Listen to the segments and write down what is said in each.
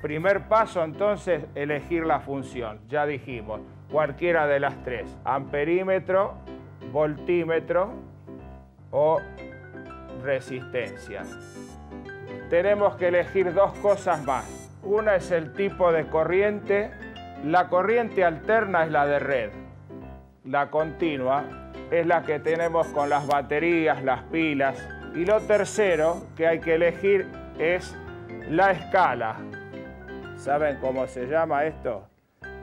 Primer paso, entonces, elegir la función. Ya dijimos, cualquiera de las tres. Amperímetro, voltímetro o resistencia. Tenemos que elegir dos cosas más. Una es el tipo de corriente. La corriente alterna es la de red. La continua es la que tenemos con las baterías, las pilas. Y lo tercero que hay que elegir es la escala. ¿Saben cómo se llama esto?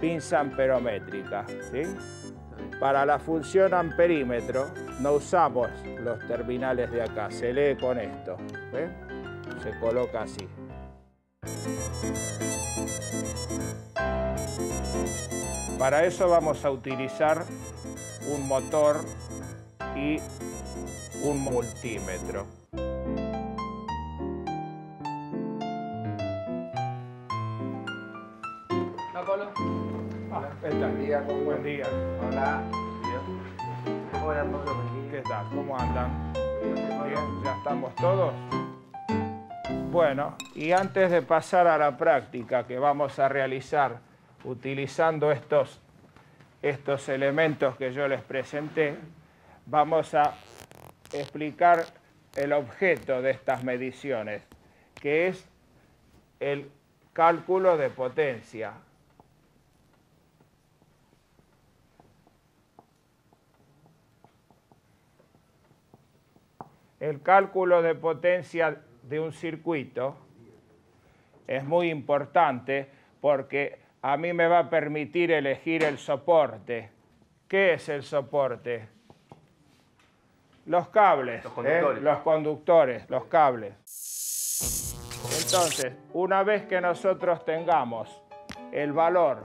Pinza amperométrica, ¿sí? Para la función amperímetro no usamos los terminales de acá, se lee con esto, ¿ven? Se coloca así. Para eso vamos a utilizar un motor y un multímetro. Hola, Pablo. Buen día, buen día. Hola. Hola, Pablo. ¿Qué tal? ¿Cómo andan? Bien, ¿ya estamos todos? Bueno, y antes de pasar a la práctica que vamos a realizar utilizando estos elementos que yo les presenté, vamos a explicar el objeto de estas mediciones, que es el cálculo de potencia. El cálculo de potencia de un circuito es muy importante porque a mí me va a permitir elegir el soporte. ¿Qué es el soporte? Los cables, los conductores, los cables. Entonces, una vez que nosotros tengamos el valor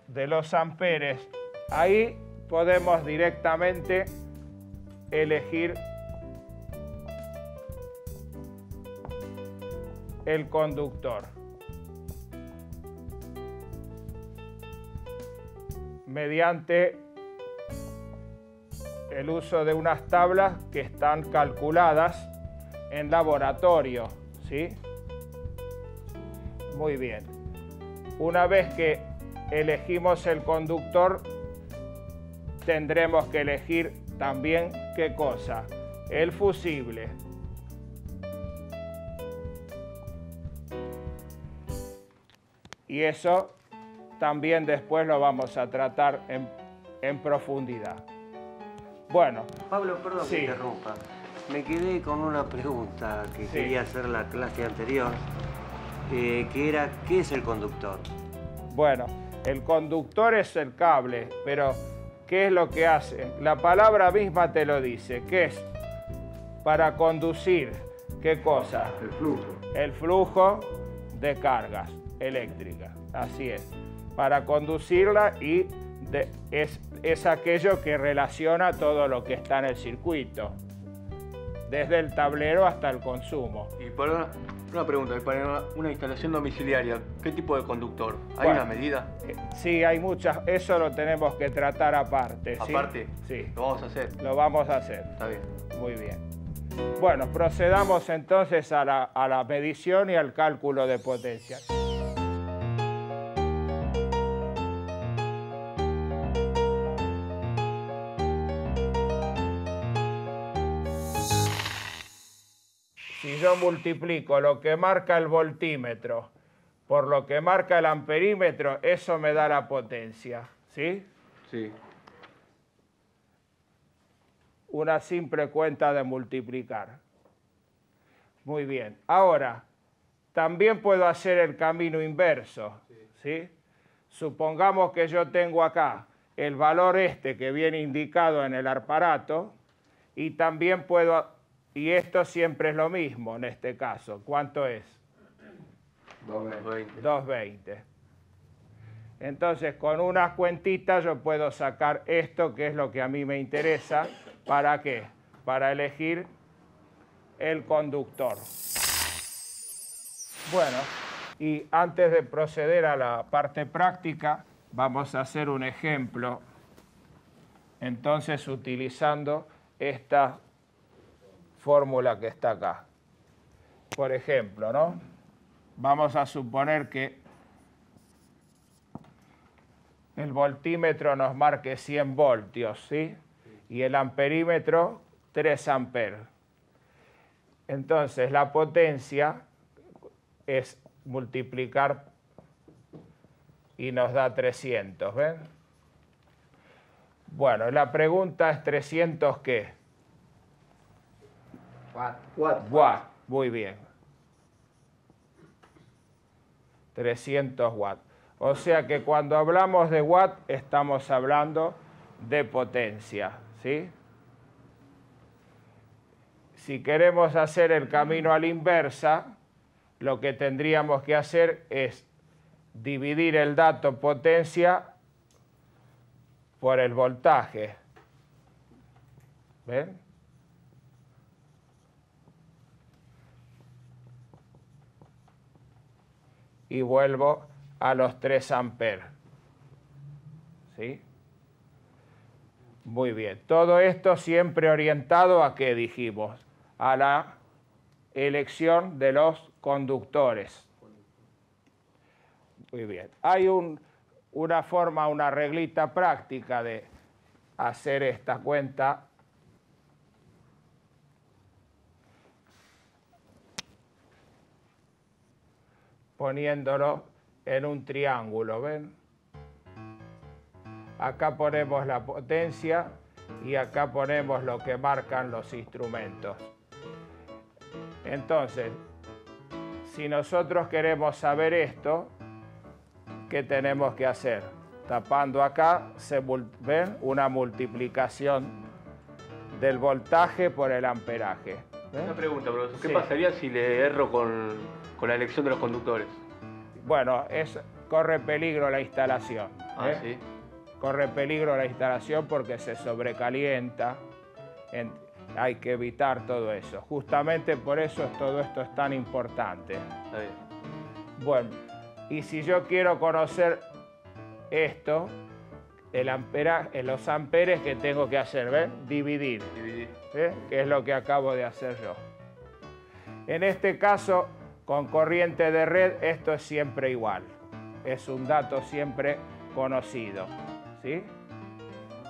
de los amperes, ahí podemos directamente elegir el conductor. Mediante el uso de unas tablas que están calculadas en laboratorio, ¿sí? Muy bien. Una vez que elegimos el conductor, tendremos que elegir también, ¿qué cosa? El fusible. Y eso también después lo vamos a tratar en profundidad. Bueno. Pablo, perdón sí. que interrumpa. Me quedé con una pregunta que quería hacer la clase anterior, que era, ¿qué es el conductor? Bueno, el conductor es el cable, pero ¿qué es lo que hace? La palabra misma te lo dice. ¿Qué es? Para conducir, ¿qué cosa? El flujo. El flujo de cargas eléctricas, así es. Para conducirla y es aquello que relaciona todo lo que está en el circuito, desde el tablero hasta el consumo. Y para una pregunta, para una instalación domiciliaria, ¿qué tipo de conductor? ¿Hay Bueno, una medida? Sí, hay muchas, eso lo tenemos que tratar aparte. ¿Aparte? Sí. ¿Lo vamos a hacer? Lo vamos a hacer. Está bien. Muy bien. Bueno, procedamos entonces a la medición y al cálculo de potencia. Si yo multiplico lo que marca el voltímetro por lo que marca el amperímetro, eso me da la potencia, ¿sí? Sí. Una simple cuenta de multiplicar. Muy bien. Ahora, también puedo hacer el camino inverso, ¿sí? Supongamos que yo tengo acá el valor que viene indicado en el aparato y también puedo, y esto siempre es lo mismo en este caso. ¿Cuánto es? 220. 220. Entonces, con unas cuentitas yo puedo sacar esto, que es lo que a mí me interesa. ¿Para qué? Para elegir el conductor. Bueno, y antes de proceder a la parte práctica, vamos a hacer un ejemplo. Entonces, utilizando esta fórmula que está acá. por ejemplo, ¿no? Vamos a suponer que el voltímetro nos marque 100 voltios, ¿sí? Y el amperímetro 3 amperes. Entonces, la potencia es multiplicar y nos da 300, ¿ven? Bueno, la pregunta es 300 ¿qué? Watt. Muy bien. 300 watts. O sea que cuando hablamos de watt estamos hablando de potencia, ¿sí? Si queremos hacer el camino a la inversa, lo que tendríamos que hacer es dividir el dato potencia por el voltaje. ¿Ven? Y vuelvo a los 3 amperes. ¿Sí? Muy bien. Todo esto siempre orientado a ¿qué dijimos? A la elección de los conductores. Muy bien. Hay una forma, una reglita práctica de hacer esta cuenta. Poniéndolo en un triángulo, ¿ven? Acá ponemos la potencia y acá ponemos lo que marcan los instrumentos. Entonces, si nosotros queremos saber esto, ¿qué tenemos que hacer? Tapando acá, ¿ven? Una multiplicación del voltaje por el amperaje. ¿Ven? Una pregunta, profesor. ¿Qué Sí. pasaría si le erro con la elección de los conductores? Bueno, corre peligro la instalación. Ah, sí. Corre peligro la instalación porque se sobrecalienta. Hay que evitar todo eso. Justamente por eso todo esto es tan importante. Está bien. Bueno, y si yo quiero conocer esto, los amperes, que tengo que hacer, ¿ven? Dividir. Dividir. Que es lo que acabo de hacer yo. En este caso, con corriente de red, esto es siempre igual. Es un dato siempre conocido. ¿Sí?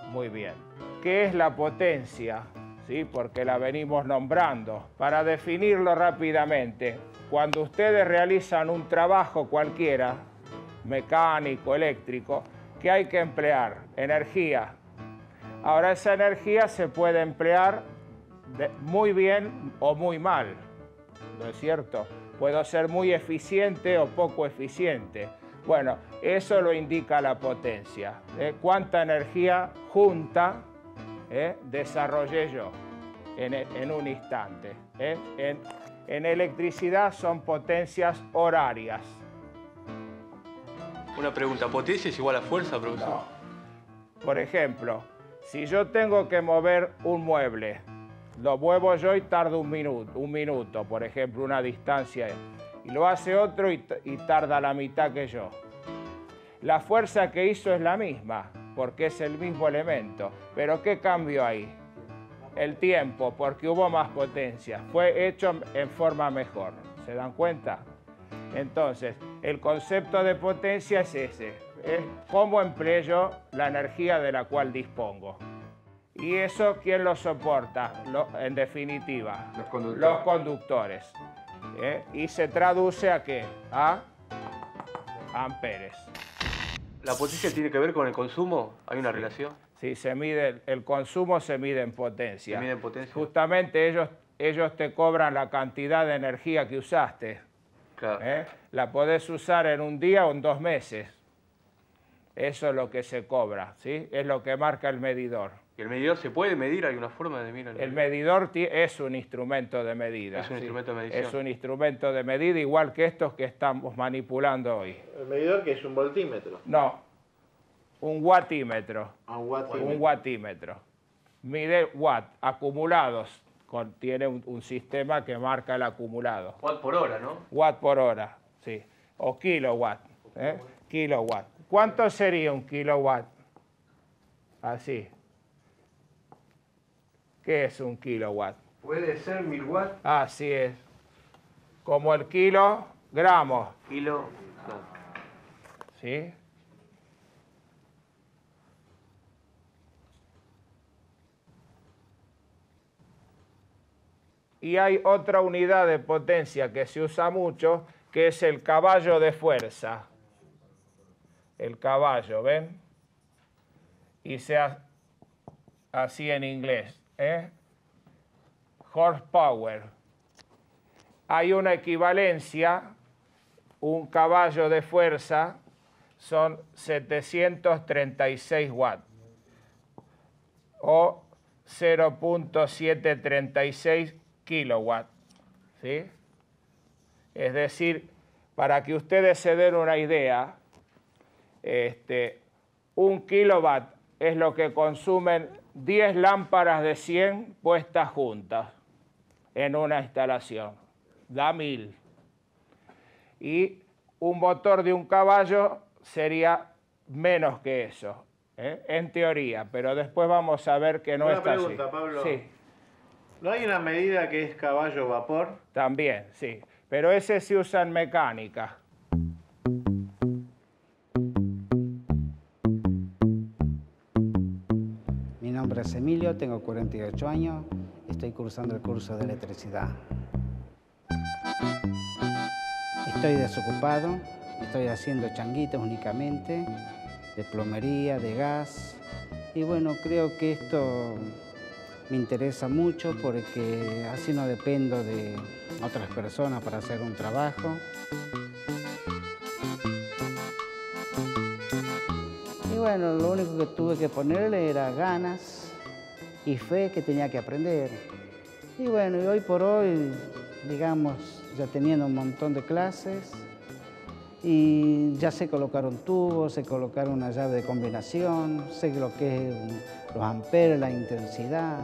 Muy bien. ¿Qué es la potencia? ¿Sí? Porque la venimos nombrando. Para definirlo rápidamente, cuando ustedes realizan un trabajo cualquiera, mecánico, eléctrico, ¿qué hay que emplear? Energía. Ahora, esa energía se puede emplear muy bien o muy mal, ¿no es cierto? Puedo ser muy eficiente o poco eficiente. Bueno, eso lo indica la potencia. ¿Cuánta energía junta desarrollé yo en un instante? En electricidad son potencias horarias. Una pregunta. ¿Potencia es igual a fuerza, profesor? No. Por ejemplo, si yo tengo que mover un mueble, lo muevo yo y tarda un minuto, por ejemplo, una distancia, y lo hace otro y tarda la mitad que yo. La fuerza que hizo es la misma, porque es el mismo elemento. Pero ¿qué cambió ahí? El tiempo, porque hubo más potencia. Fue hecho en forma mejor. ¿Se dan cuenta? Entonces, el concepto de potencia es ese. Es cómo empleo yo la energía de la cual dispongo. ¿Y eso quién lo soporta? En definitiva, los conductores. ¿Y se traduce a qué? A amperes. ¿La potencia tiene que ver con el consumo? ¿Hay una relación? Sí, el consumo se mide en potencia. ¿Se mide en potencia? Justamente ellos te cobran la cantidad de energía que usaste. Claro. La podés usar en un día o en 2 meses. Eso es lo que se cobra, ¿sí? Es lo que marca el medidor. ¿Y el medidor se puede medir? ¿Hay una forma de medir El medidor es un instrumento de medida. Es un instrumento de medición. Es un instrumento de medida igual que estos que estamos manipulando hoy. ¿El medidor que es un voltímetro? No, un wattímetro. Un wattímetro. Un wattímetro. Mide watt acumulados. Tiene un sistema que marca el acumulado. Watt por hora, ¿no? Watt por hora, sí. O kilowatt. Kilowatt. ¿Cuánto sería un kilowatt? Así. ¿Qué es un kilowatt? ¿Puede ser 1000 watts? Así es. como el kilogramos. Kilo. No. ¿Sí? Y hay otra unidad de potencia que se usa mucho, que es el caballo de fuerza. El caballo, ¿ven? Y sea así en inglés, ¿eh? Horsepower. Hay una equivalencia, un caballo de fuerza son 736 watts o 0.736 kilowatts, ¿sí? Es decir, para que ustedes se den una idea, un kilowatt es lo que consumen 10 lámparas de 100 puestas juntas en una instalación. Da 1000. Y un motor de un caballo sería menos que eso, ¿eh? En teoría, pero después vamos a ver que no Una está así. pregunta, Pablo. Sí, ¿No hay una medida que es caballo vapor? también, sí. Pero ese se usa en mecánica. Mi nombre es Emilio, tengo 48 años, estoy cursando el curso de electricidad. Estoy desocupado, estoy haciendo changuitos únicamente, de plomería, de gas. Y bueno, creo que esto me interesa mucho porque así no dependo de otras personas para hacer un trabajo. Y bueno, lo único que tuve que ponerle era ganas y fe que tenía que aprender. Y bueno, y hoy por hoy, digamos, ya teniendo un montón de clases, y ya sé colocar un tubo, sé colocar una llave de combinación, sé lo que es los amperes, la intensidad.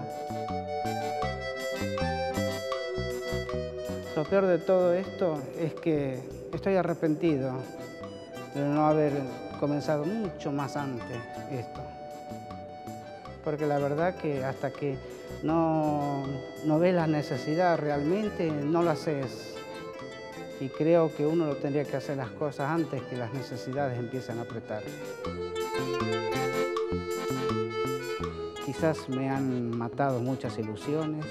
Lo peor de todo esto es que estoy arrepentido de no haber comenzado mucho más antes esto. Porque la verdad que hasta que no ves la necesidad realmente, no lo haces. Y creo que uno lo tendría que hacer las cosas antes que las necesidades empiecen a apretar. Quizás me han matado muchas ilusiones,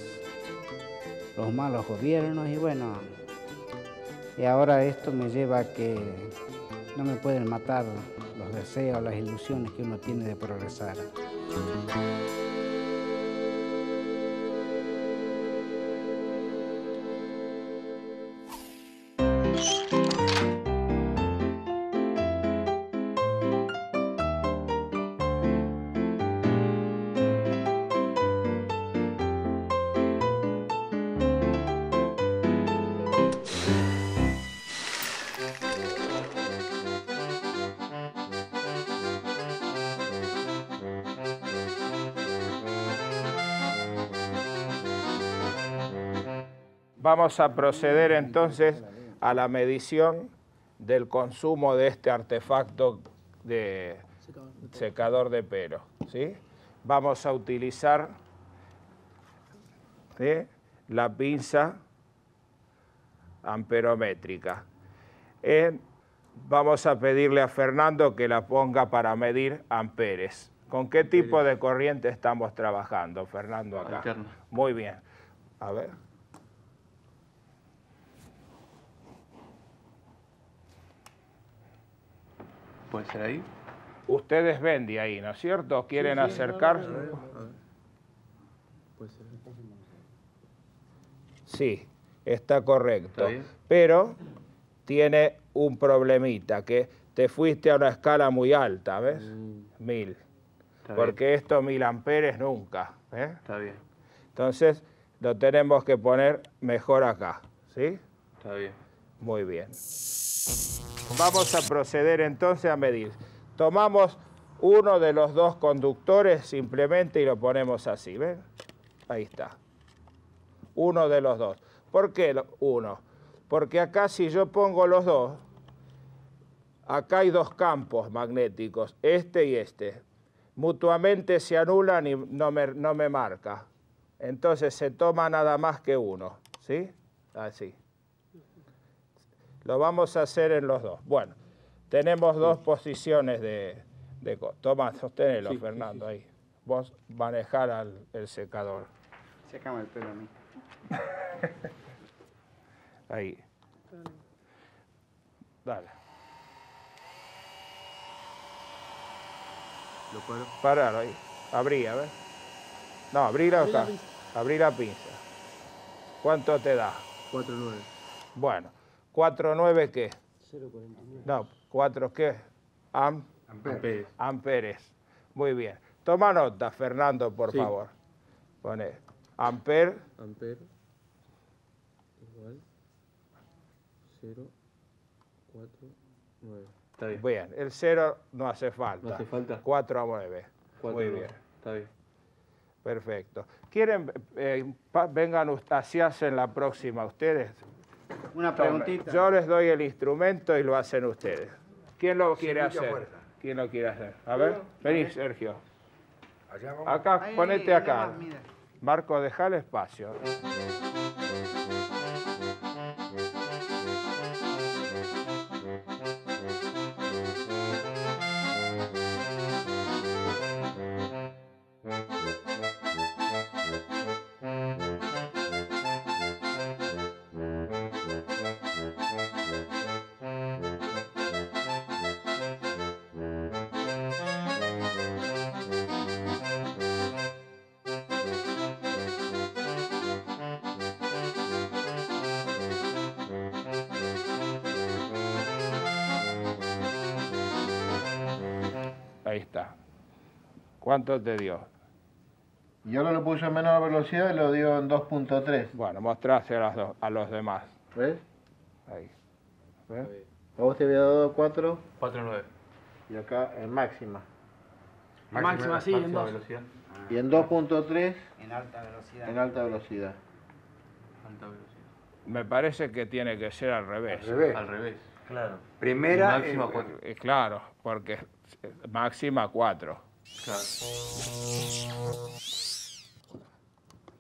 los malos gobiernos y bueno, y ahora esto me lleva a que no me pueden matar los deseos, las ilusiones que uno tiene de progresar. Vamos a proceder entonces a la medición del consumo de este artefacto de secador de pelo, ¿sí? Vamos a utilizar, ¿sí?, la pinza amperométrica. Vamos a pedirle a Fernando que la ponga para medir amperes. ¿Con qué tipo de corriente estamos trabajando, Fernando, acá? Alterna. Muy bien. A ver. ¿Puede ser ahí? Ustedes ven de ahí, ¿no es cierto? ¿Quieren acercarse? Sí, está correcto. ¿Está bien? Pero tiene un problemita, que te fuiste a una escala muy alta, ¿ves? 1000. Está Porque esto 1000 amperes nunca, ¿eh? Está bien, Entonces lo tenemos que poner mejor acá, ¿sí? está bien. Muy bien. Vamos a proceder entonces a medir. Tomamos uno de los dos conductores simplemente y lo ponemos así, ¿ven? Ahí está. Uno de los dos. ¿Por qué uno? Porque acá si yo pongo los dos, acá hay dos campos magnéticos, este y este. Mutuamente se anulan y no me marca. Entonces se toma nada más que uno, ¿sí? Así. Lo vamos a hacer en los dos. Bueno, tenemos dos posiciones de... Toma, sosténelo, Fernando, ahí. Vos manejar el secador. Sécame el pelo a mí. Ahí. Dale. Lo paro. Paralo ahí. Abrí, a ver. No, abrí la acá. Abrí la pinza. ¿Cuánto te da? 4.9. Bueno, 4,9 ¿qué? 0,49. No, 4 ¿qué? Amperes. Amperes. Muy bien. Toma nota, Fernando, por favor. Pone amper. Amper igual 0,49. Está bien. Bien, el 0 no hace falta. No hace falta. 4 a 9. Muy bien. Está bien. Perfecto. ¿Quieren, vengan, así hacen la próxima ustedes? Una preguntita. Yo les doy el instrumento y lo hacen ustedes. ¿Quién lo quiere hacer? ¿Quién lo quiere hacer? A ver, vení, Sergio. Acá, Ahí, ponete acá. más, mira. Marco, deja el espacio. Ahí está. ¿Cuánto te dio? Yo lo puse en menor velocidad y lo dio en 2.3. Bueno, mostrase a los demás. ¿Ves? Ahí. ¿Ves? A vos te había dado 4 4.9. y acá en máxima. Máxima, sí, en 2. velocidad. Y en 2.3 En alta velocidad. en alta velocidad. Alta velocidad. Me parece que tiene que ser al revés. Al revés. Claro. Y Primera. máxima 4. Claro, porque máxima 4. Claro.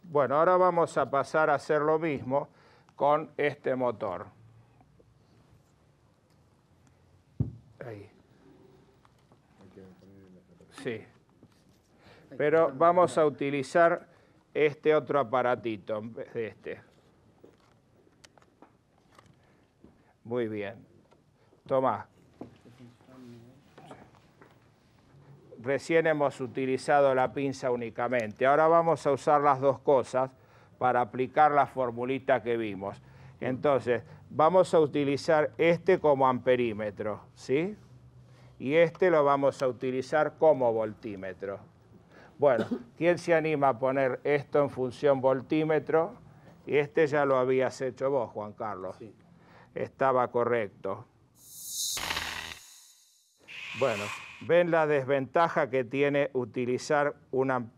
Bueno, ahora vamos a pasar a hacer lo mismo con este motor. Ahí. Sí. Pero vamos a utilizar este otro aparatito en vez de este. Muy bien. Toma. Recién hemos utilizado la pinza únicamente. Ahora vamos a usar las dos cosas para aplicar la formulita que vimos. Entonces, vamos a utilizar este como amperímetro, ¿sí? Y este lo vamos a utilizar como voltímetro. Bueno, ¿quién se anima a poner esto en función voltímetro? Y este ya lo habías hecho vos, Juan Carlos. Sí. Estaba correcto. Bueno, ven la desventaja que tiene utilizar un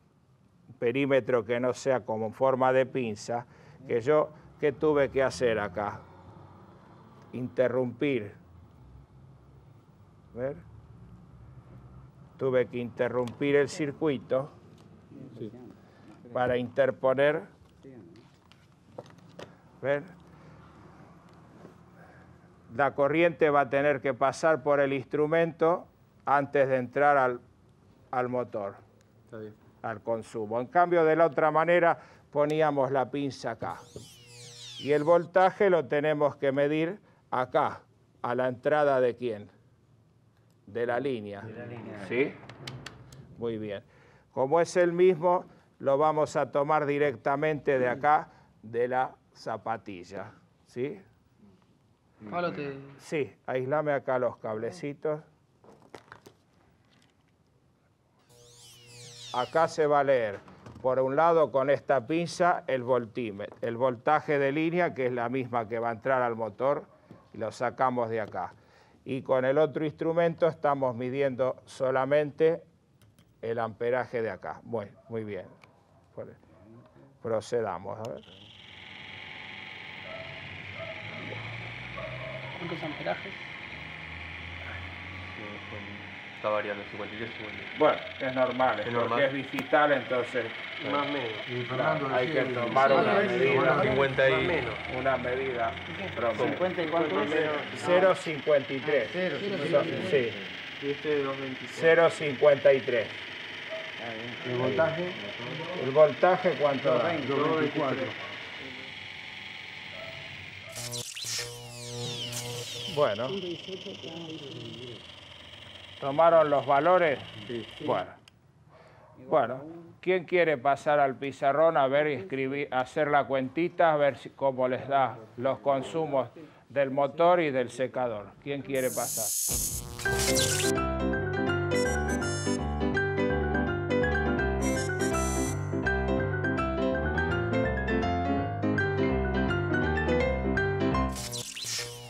perímetro que no sea como en forma de pinza, que yo, ¿qué tuve que hacer acá? Interrumpir. ¿Ver? Tuve que interrumpir el circuito para interponer. ¿Ver? La corriente va a tener que pasar por el instrumento antes de entrar al motor, al consumo. En cambio, de la otra manera, poníamos la pinza acá. Y el voltaje lo tenemos que medir acá, a la entrada de ¿quién? De la línea. De la línea. ¿Sí? Muy bien. Como es el mismo, lo vamos a tomar directamente de acá, de la zapatilla. ¿Sí? Pablo, Sí, aislame acá los cablecitos. Acá se va a leer, por un lado con esta pinza, el voltímetro, el voltaje de línea, que es la misma que va a entrar al motor, y lo sacamos de acá. Y con el otro instrumento estamos midiendo solamente el amperaje de acá. Bueno, muy bien. Procedamos, a ver. ¿Cuántos amperajes? está variando, 53, 53. Bueno, es normal, Es porque normal. es digital, entonces Más o menos. Y Fernando hay que decía tomar Sí, una sí, medida. 50 Más o y... menos. Una medida promedio. 50 y cuánto es. 0,53. Sí, Y este de 2.24. 0,53. el voltaje, ¿El voltaje cuánto da? 224. Bueno. ¿Tomaron los valores? Bueno. Bueno, ¿quién quiere pasar al pizarrón a ver, escribir, hacer la cuentita, a ver cómo les da los consumos del motor y del secador? ¿Quién quiere pasar?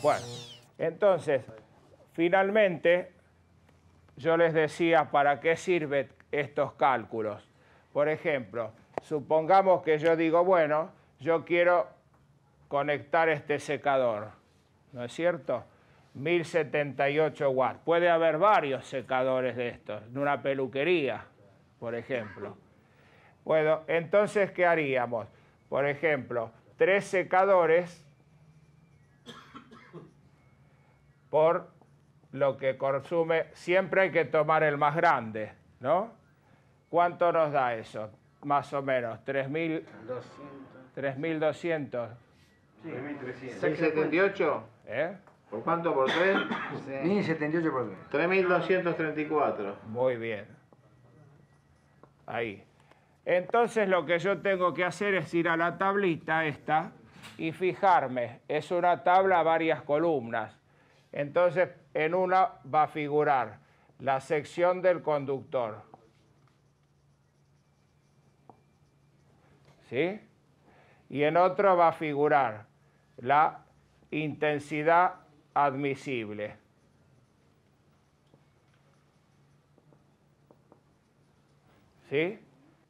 Bueno, entonces, finalmente, yo les decía para qué sirven estos cálculos. Por ejemplo, supongamos que yo digo, bueno, yo quiero conectar este secador, ¿no es cierto? 1078 watts. Puede haber varios secadores de estos, en una peluquería, por ejemplo. Bueno, entonces, ¿qué haríamos? Por ejemplo, 3 secadores por lo que consume, siempre hay que tomar el más grande, ¿no? ¿Cuánto nos da eso? Más o menos, 3.200. 678. ¿Eh? ¿Por cuánto? ¿Por 3? 1078 por 3. 3234. Muy bien. Ahí. Entonces lo que yo tengo que hacer es ir a la tablita esta y fijarme. Es una tabla a varias columnas. Entonces, en una va a figurar la sección del conductor. ¿Sí? Y en otro va a figurar la intensidad admisible. ¿Sí?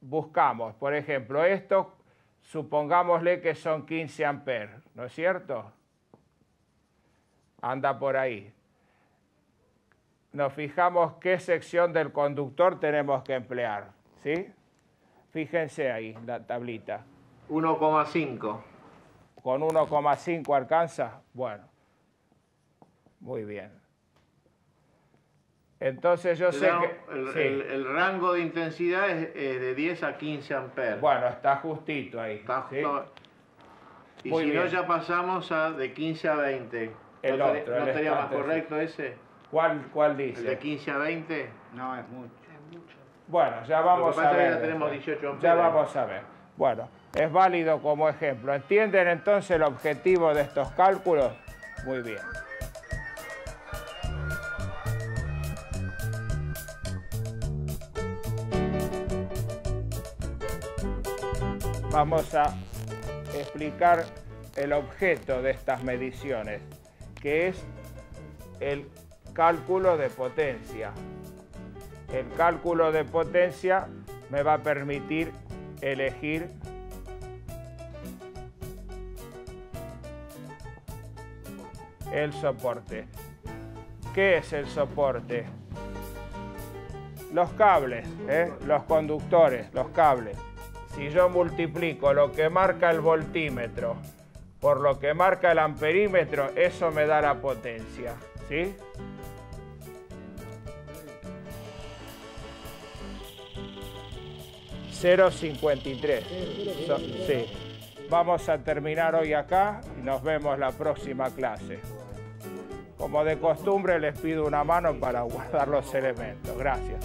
Buscamos, por ejemplo, esto, supongámosle que son 15 amperes, ¿no es cierto? Anda por ahí. Nos fijamos qué sección del conductor tenemos que emplear, ¿sí? Fíjense ahí, la tablita. 1,5. ¿Con 1,5 alcanza? Bueno, muy bien. Entonces yo sé que... sí. El rango de intensidad es de 10 a 15 amperes. Bueno, está justito ahí. Está ¿sí? justo- Y Muy si no, bien. ya pasamos a de 15 a 20. El ¿No otro, el estaría más estante, correcto ese? ¿Cuál ¿El de dice? 15 a 20? No, es mucho. Bueno, ya Lo vamos que a pasa es que ver. ya tenemos después. 18 amperes. Ya vamos a ver. Bueno, es válido como ejemplo. ¿Entienden entonces el objetivo de estos cálculos? Muy bien. Vamos a explicar el objeto de estas mediciones, que es el cálculo de potencia. El cálculo de potencia me va a permitir elegir el soporte. ¿Qué es el soporte? Los cables, los conductores, los cables. Si yo multiplico lo que marca el voltímetro por lo que marca el amperímetro, eso me da la potencia, ¿sí? .53. Sí. Vamos a terminar hoy acá y nos vemos la próxima clase. Como de costumbre, les pido una mano para guardar los elementos. Gracias.